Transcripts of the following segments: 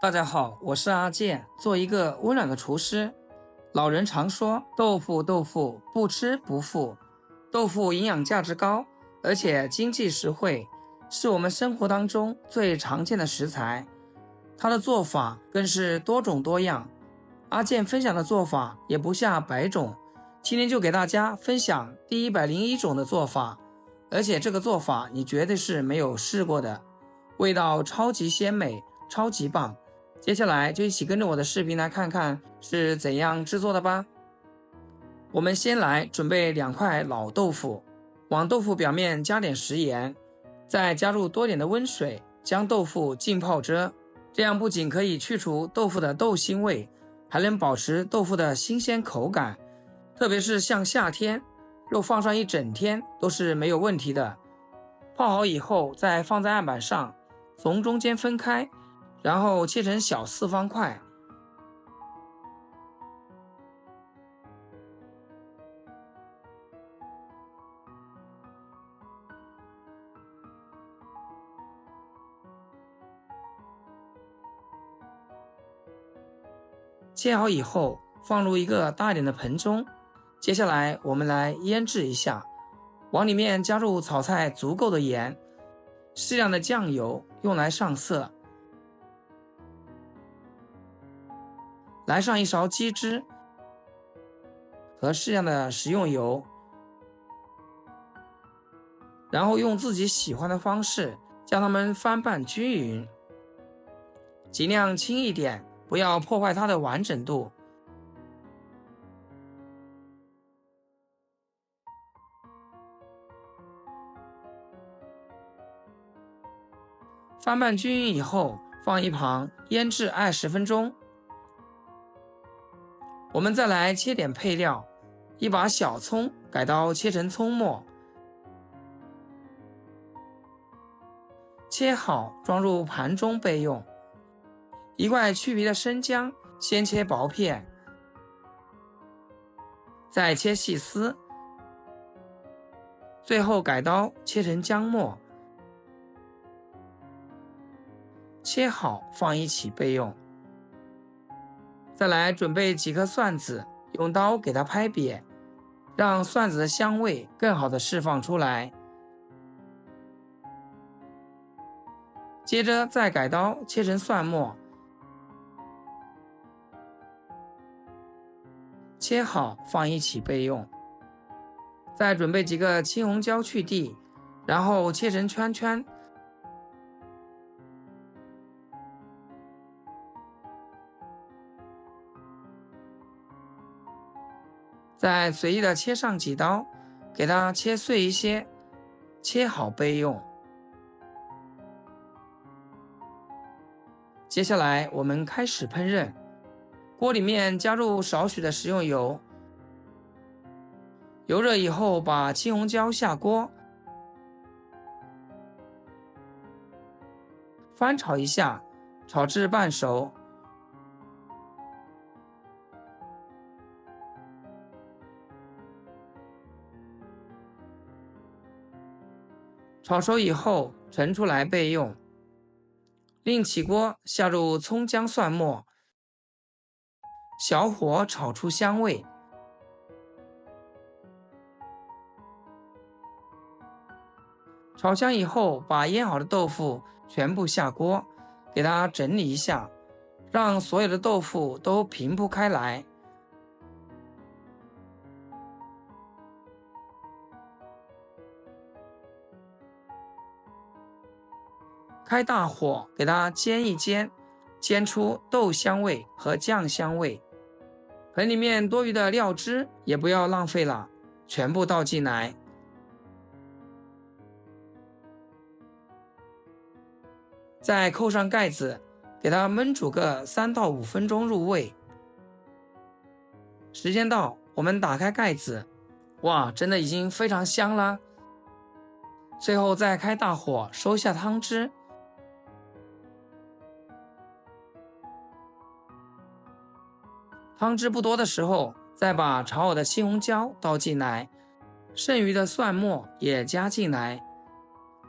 大家好，我是阿健，做一个温暖的厨师。老人常说豆腐不吃不富，豆腐营养价值高，而且经济实惠，是我们生活当中最常见的食材。它的做法更是多种多样，阿健分享的做法也不下100种，今天就给大家分享第101种的做法，而且这个做法你绝对是没有试过的，味道超级鲜美，超级棒。接下来就一起跟着我的视频来看看是怎样制作的吧。我们先来准备2块老豆腐，往豆腐表面加点食盐，再加入多点的温水，将豆腐浸泡着。这样不仅可以去除豆腐的豆腥味，还能保持豆腐的新鲜口感，特别是像夏天，肉放上一整天都是没有问题的。泡好以后再放在案板上，从中间分开，然后切成小4方块。切好以后放入一个大一点的盆中，接下来我们来腌制一下，往里面加入炒菜足够的盐，适量的酱油用来上色，来上1勺鸡汁和适量的食用油，然后用自己喜欢的方式将它们翻拌均匀，尽量轻一点，不要破坏它的完整度。翻拌均匀以后放一旁腌制20分钟。我们再来切点配料，一把小葱改刀切成葱末，切好装入盘中备用。1块去皮的生姜先切薄片，再切细丝，最后改刀切成姜末，切好放一起备用。再来准备几颗蒜子，用刀给它拍扁，让蒜子的香味更好的释放出来。接着再改刀切成蒜末，切好放一起备用。再准备几个青红椒去蒂，然后切成圈圈。再随意的切上几刀，给它切碎一些，切好备用。接下来我们开始烹饪，锅里面加入少许的食用油，油热以后把青红椒下锅，翻炒一下，炒至半熟。炒熟以后盛出来备用。另起锅下入葱姜蒜末，小火炒出香味。炒香以后把腌好的豆腐全部下锅，给它整理一下，让所有的豆腐都平铺开来。开大火给它煎一煎，煎出豆香味和酱香味。盆里面多余的料汁也不要浪费了，全部倒进来。再扣上盖子，给它焖煮个3到5分钟入味。时间到，我们打开盖子，哇，真的已经非常香了。最后再开大火收下汤汁。汤汁不多的时候，再把炒好的青红椒倒进来，剩余的蒜末也加进来，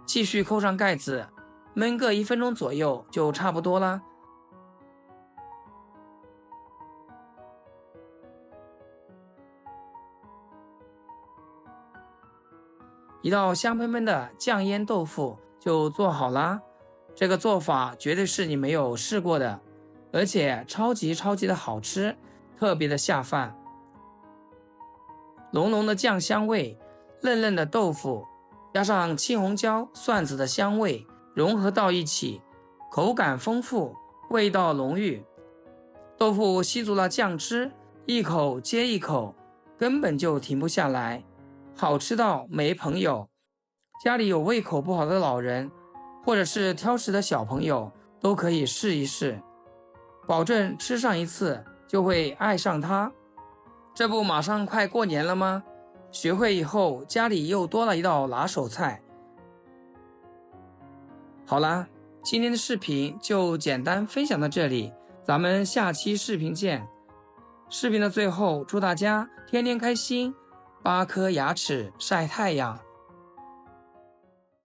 继续扣上盖子，焖个1分钟左右就差不多啦。一道香喷喷的酱腌豆腐就做好啦。这个做法绝对是你没有试过的，而且超级的好吃，特别的下饭。浓浓的酱香味，嫩嫩的豆腐，加上青红椒、蒜子的香味融合到一起，口感丰富，味道浓郁。豆腐吸足了酱汁，一口接一口，根本就停不下来，好吃到没朋友。家里有胃口不好的老人，或者是挑食的小朋友，都可以试一试，保证吃上一次就会爱上它。这不马上快过年了吗？学会以后，家里又多了一道拿手菜。好啦，今天的视频就简单分享到这里，咱们下期视频见。视频的最后，祝大家天天开心，8颗牙齿晒太阳。